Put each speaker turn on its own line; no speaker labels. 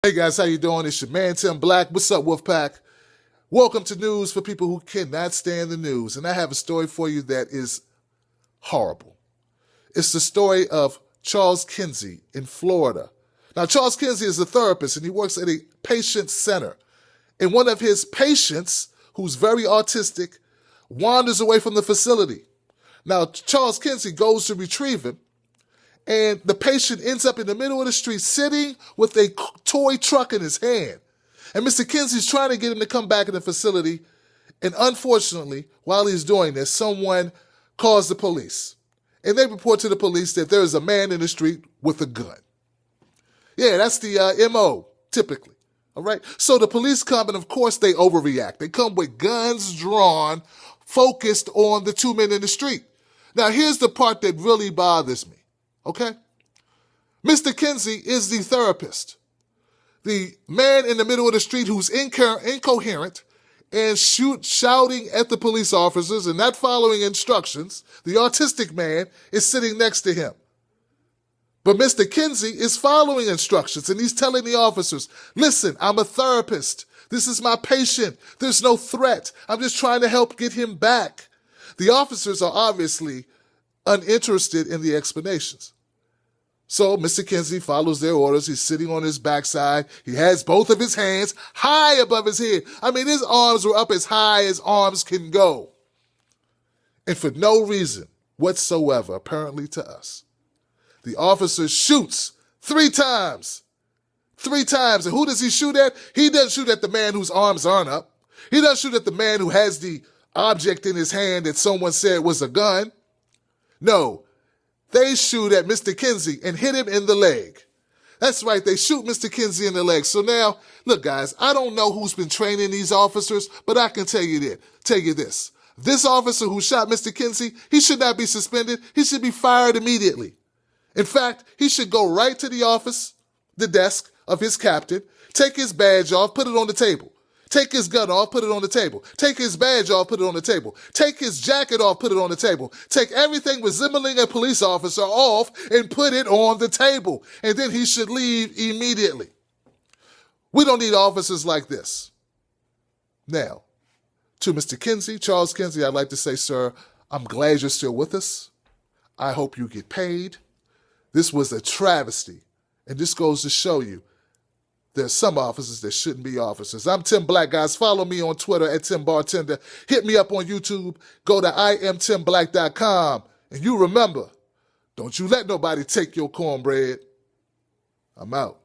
Hey guys, how you doing? It's your man Tim Black. What's up, Wolfpack? Welcome to News for people who cannot stand the news. And I have a story for you that is horrible. It's the story of Charles Kinsey in Florida. Now, Charles Kinsey is a therapist and he works at a patient center. And one of his patients, who's very autistic, wanders away from the facility. Now, Charles Kinsey goes to retrieve him, and the patient ends up in the middle of the street sitting with a toy truck in his hand. And Mr. Kinsey's trying to get him to come back in the facility. And unfortunately, while he's doing this, someone calls the police. And they report to the police that there is a man in the street with a gun. Yeah, that's the MO, typically. All right? So the police come, and of course they overreact. They come with guns drawn, focused on the two men in the street. Now, here's the part that really bothers me. Okay? Mr. Kinsey is the therapist. The man in the middle of the street who's incoherent and shouting at the police officers and not following instructions, the autistic man is sitting next to him. But Mr. Kinsey is following instructions and he's telling the officers, listen, I'm a therapist. This is my patient. There's no threat. I'm just trying to help get him back. The officers are obviously uninterested in the explanations. So Mr. Kinsey follows their orders. He's sitting on his backside. He has both of his hands high above his head. I mean, his arms were up as high as arms can go. And for no reason whatsoever, apparently to us, the officer shoots 3 times. 3 times. And who does he shoot at? He doesn't shoot at the man whose arms aren't up. He doesn't shoot at the man who has the object in his hand that someone said was a gun. No, they shoot at Mr. Kinsey and hit him in the leg. That's right, they shoot Mr. Kinsey in the leg. So now, look guys, I don't know who's been training these officers, but I can tell you this. This officer who shot Mr. Kinsey, he should not be suspended. He should be fired immediately. In fact, he should go right to the office, the desk of his captain, take his badge off, put it on the table. Take his gun off, put it on the table. Take his badge off, put it on the table. Take his jacket off, put it on the table. Take everything resembling a police officer off and put it on the table. And then he should leave immediately. We don't need officers like this. Now, to Mr. Kinsey, Charles Kinsey, I'd like to say, sir, I'm glad you're still with us. I hope you get paid. This was a travesty. And this goes to show you there's some officers that shouldn't be officers. I'm Tim Black, guys. Follow me on Twitter at Tim Bartender. Hit me up on YouTube. Go to IamTimBlack.com. And you remember, don't you let nobody take your cornbread. I'm out.